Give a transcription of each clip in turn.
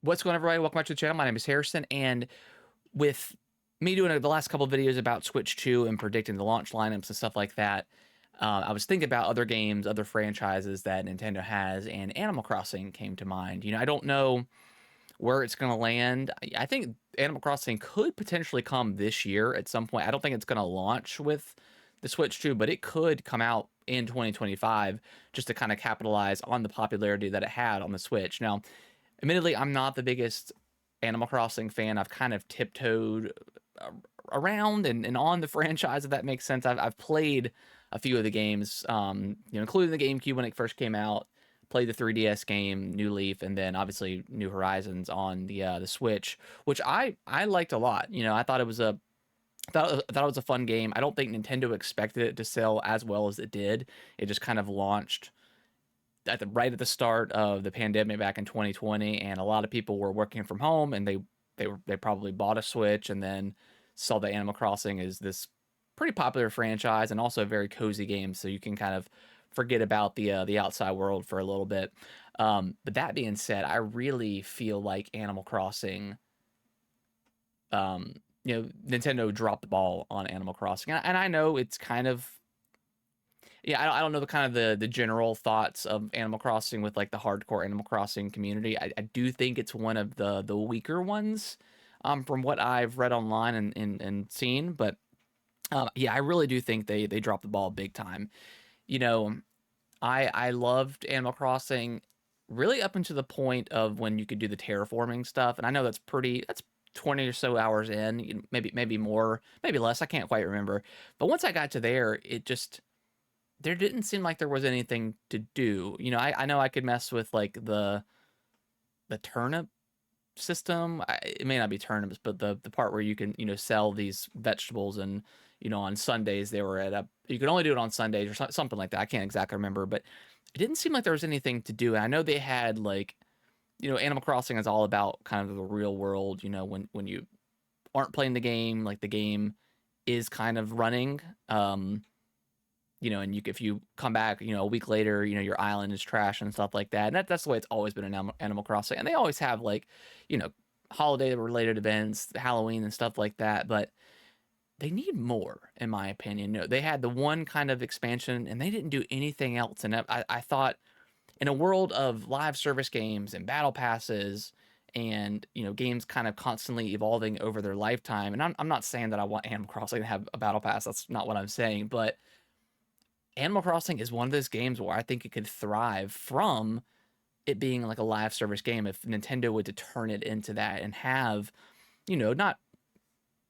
What's going on, everybody? Welcome back to the channel. My name is Harrison, and with me doing the last couple of videos about Switch 2 and predicting the launch lineups and stuff like that, I was thinking about other games, other franchises that Nintendo has, and Animal Crossing came to mind. I don't know where it's going to land. I think Animal Crossing could potentially come this year at some point. I don't think it's going to launch with the Switch 2, but it could come out in 2025 just to kind of capitalize on the popularity that it had on the Switch. Now, admittedly, I'm not the biggest Animal Crossing fan. I've kind of tiptoed around and on the franchise, if that makes sense. I've played a few of the games, including the GameCube when it first came out. Played the 3DS game, New Leaf, and then obviously New Horizons on the Switch, which I liked a lot. I thought it was I thought it was a fun game. I don't think Nintendo expected it to sell as well as it did. It just kind of launched right at the start of the pandemic back in 2020, and a lot of people were working from home, and they probably bought a Switch and then saw that Animal Crossing is this pretty popular franchise and also a very cozy game, so you can kind of forget about the outside world for a little bit. But that being said, I really feel like Animal Crossing, Nintendo dropped the ball on Animal Crossing, and I know it's kind of, yeah, I don't know the kind of the general thoughts of Animal Crossing with like the hardcore Animal Crossing community. I do think it's one of the weaker ones, from what I've read online and seen. But yeah, I really do think they dropped the ball big time. You know, I loved Animal Crossing really up until the point of when you could do the terraforming stuff, and I know that's 20 or so hours in, maybe more, maybe less. I can't quite remember. But once I got to there, it just there didn't seem like there was anything to do. I know I could mess with like the turnip system. It may not be turnips, but the part where you can sell these vegetables, and on Sundays they were you could only do it on Sundays or something like that. I can't exactly remember, but it didn't seem like there was anything to do. And I know they had like Animal Crossing is all about kind of the real world. When you aren't playing the game, like the game is kind of running. And if you come back, a week later, your island is trash and stuff like that. And that's the way it's always been in Animal Crossing. And they always have like, you know, holiday related events, Halloween and stuff like that. But they need more, in my opinion. They had the one kind of expansion and they didn't do anything else. And I thought in a world of live service games and battle passes and games kind of constantly evolving over their lifetime, and I'm not saying that I want Animal Crossing to have a battle pass. That's not what I'm saying, but Animal Crossing is one of those games where I think it could thrive from it being like a live service game if Nintendo would to turn it into that and have, not,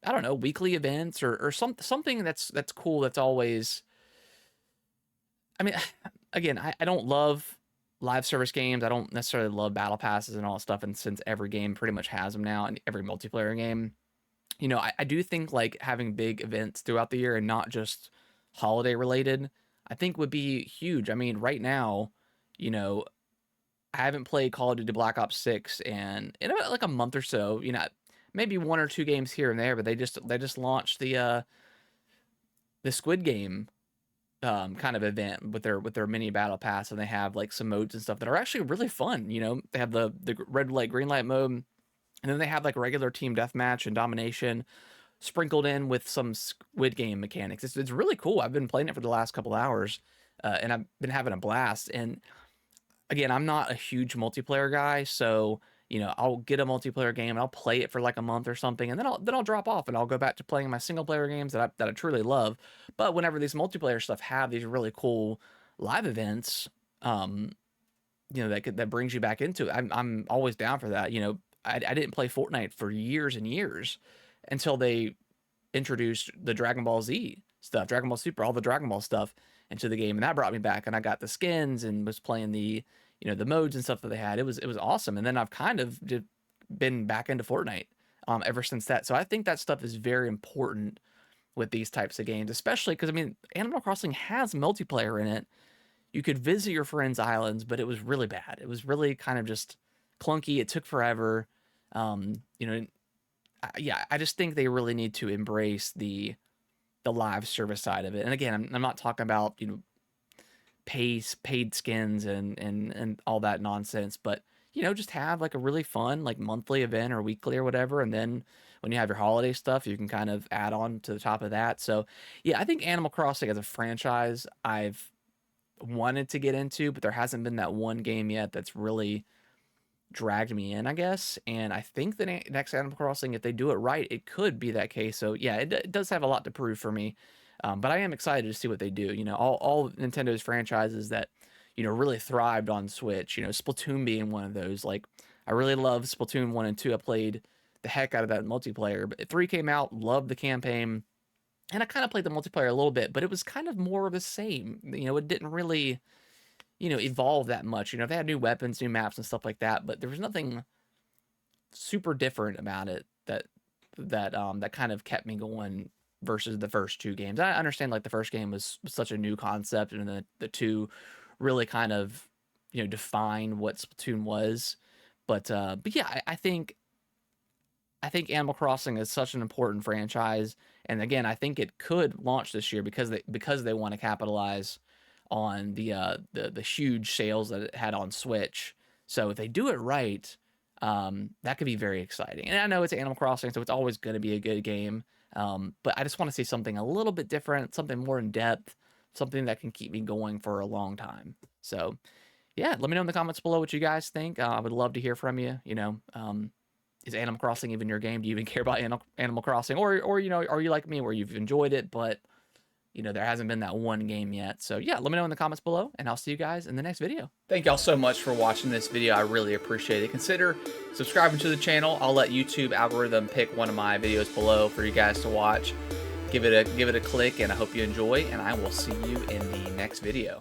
I don't know, weekly events or something that's cool. That's always, I mean, again, I don't love live service games. I don't necessarily love battle passes and all that stuff. And since every game pretty much has them now, and every multiplayer game, I do think like having big events throughout the year and not just holiday related, I think would be huge. I mean, right now, you know, I haven't played Call of Duty Black Ops 6 in about like a month or so. Maybe one or two games here and there, but they just launched the Squid Game kind of event with their mini battle pass, and they have like some modes and stuff that are actually really fun. They have the red light green light mode, and then they have like regular team deathmatch and domination sprinkled in with some Squid Game mechanics. It's really cool. I've been playing it for the last couple hours, and I've been having a blast. And again, I'm not a huge multiplayer guy, so I'll get a multiplayer game and I'll play it for like a month or something, and then I'll drop off and I'll go back to playing my single player games that I truly love. But whenever these multiplayer stuff have these really cool live events, that brings you back into it, I'm always down for that. I didn't play Fortnite for years and years until they introduced the Dragon Ball Z stuff, Dragon Ball Super, all the Dragon Ball stuff into the game, and that brought me back. And I got the skins and was playing the modes and stuff that they had. It was awesome. And then I've kind of just been back into Fortnite ever since that. So I think that stuff is very important with these types of games, especially because I mean, Animal Crossing has multiplayer in it. You could visit your friends' islands, but it was really bad. It was really kind of just clunky. It took forever. Um, you know, yeah, I just think they really need to embrace the live service side of it. And again, I'm not talking about paid skins and all that nonsense, but just have like a really fun like monthly event or weekly or whatever, and then when you have your holiday stuff, you can kind of add on to the top of that. So yeah, I think Animal Crossing as a franchise, I've wanted to get into, but there hasn't been that one game yet that's really dragged me in, I guess. And I think the next Animal Crossing, if they do it right, it could be that case. So yeah, it does have a lot to prove for me. But I am excited to see what they do. All Nintendo's franchises that, really thrived on Switch, Splatoon being one of those. Like, I really love Splatoon 1 and 2. I played the heck out of that multiplayer. But 3 came out, loved the campaign. And I kind of played the multiplayer a little bit, but it was kind of more of the same. It didn't really, evolve that much. They had new weapons, new maps, and stuff like that, but there was nothing super different about it that kind of kept me going versus the first 2 games. I understand like the first game was such a new concept, and then the 2 really kind of defined what Splatoon was. But yeah, I think Animal Crossing is such an important franchise, and again, I think it could launch this year because they want to capitalize on the huge sales that it had on Switch. So if they do it right, that could be very exciting. And I know it's Animal Crossing, so it's always going to be a good game. But I just want to see something a little bit different, something more in depth, something that can keep me going for a long time. So yeah, let me know in the comments below what you guys think. I would love to hear from you. Is Animal Crossing even your game? Do you even care about Animal Crossing, or are you like me where you've enjoyed it, but there hasn't been that one game yet? So yeah, let me know in the comments below, and I'll see you guys in the next video. Thank y'all so much for watching this video. I really appreciate it. Consider subscribing to the channel. I'll let YouTube algorithm pick one of my videos below for you guys to watch. Give it a click, and I hope you enjoy, and I will see you in the next video.